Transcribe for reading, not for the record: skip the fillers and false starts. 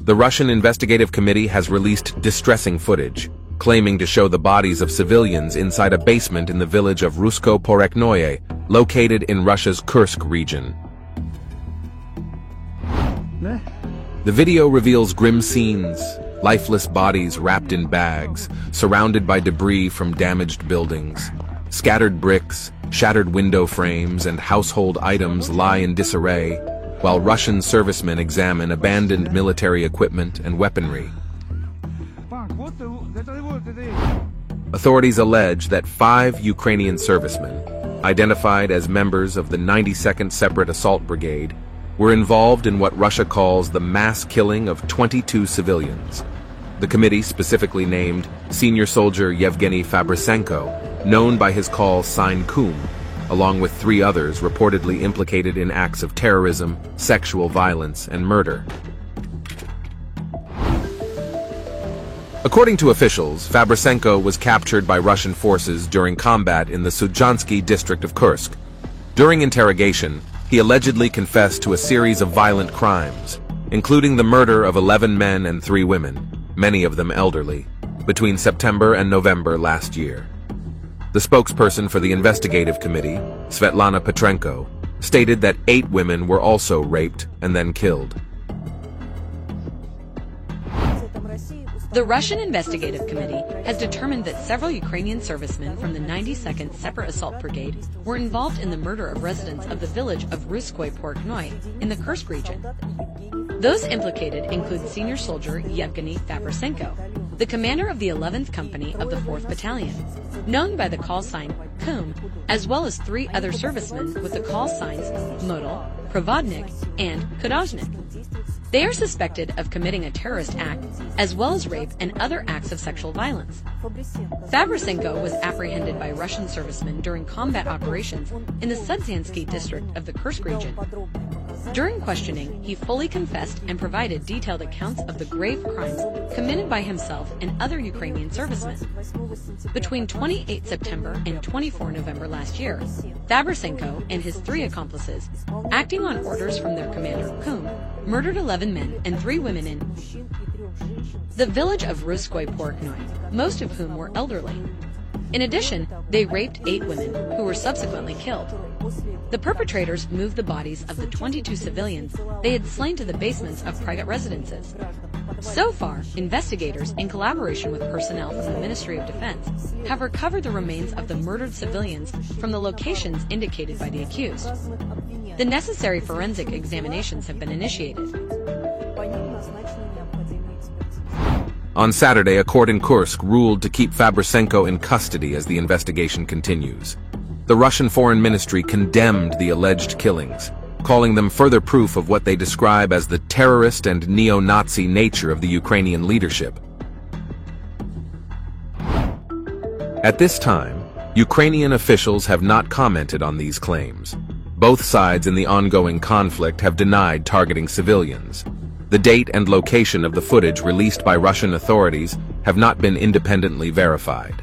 The Russian Investigative Committee has released distressing footage, claiming to show the bodies of civilians inside a basement in the village of Rusko-Poreknoye, located in Russia's Kursk region. The video reveals grim scenes, lifeless bodies wrapped in bags, surrounded by debris from damaged buildings. Scattered bricks, shattered window frames, and household items lie in disarray, while Russian servicemen examine abandoned military equipment and weaponry. Authorities allege that 5 Ukrainian servicemen, identified as members of the 92nd Separate Assault Brigade, were involved in what Russia calls the mass killing of 22 civilians. The committee specifically named senior soldier Yevgeny Fabrisenko, known by his call sign Kum, along with 3 others reportedly implicated in acts of terrorism, sexual violence, and murder. According to officials, Fabrisenko was captured by Russian forces during combat in the Sudzhansky district of Kursk. During interrogation, he allegedly confessed to a series of violent crimes, including the murder of 11 men and 3 women, many of them elderly, between September and November last year. The spokesperson for the investigative committee, Svetlana Petrenko, stated that 8 women were also raped and then killed. The Russian Investigative Committee has determined that several Ukrainian servicemen from the 92nd Separate Assault Brigade were involved in the murder of residents of the village of Ruskoye-Poreknoye in the Kursk region. Those implicated include senior soldier Yevgeny Fabrisenko, the commander of the 11th Company of the 4th Battalion, known by the call sign Kum, as well as 3 other servicemen with the call signs Model, Provodnik, and Kudazhnik. They are suspected of committing a terrorist act, as well as rape and other acts of sexual violence. Fabrisenko was apprehended by Russian servicemen during combat operations in the Sudzhansky district of the Kursk region. During questioning, he fully confessed and provided detailed accounts of the grave crimes committed by himself and other Ukrainian servicemen. Between 28 September and 24 November last year, Fabrisenko and his 3 accomplices, acting on orders from their commander Kum, murdered 11 men and 3 women in the village of Ruskoye-Poreknoye, most of whom were elderly. In addition, they raped 8 women, who were subsequently killed. The perpetrators moved the bodies of the 22 civilians they had slain to the basements of private residences. So far, investigators, in collaboration with personnel from the Ministry of Defense, have recovered the remains of the murdered civilians from the locations indicated by the accused. The necessary forensic examinations have been initiated. On Saturday, a court in Kursk ruled to keep Fabrisenko in custody as the investigation continues. The Russian Foreign Ministry condemned the alleged killings, calling them further proof of what they describe as the terrorist and neo-Nazi nature of the Ukrainian leadership. At this time, Ukrainian officials have not commented on these claims. Both sides in the ongoing conflict have denied targeting civilians. The date and location of the footage released by Russian authorities have not been independently verified.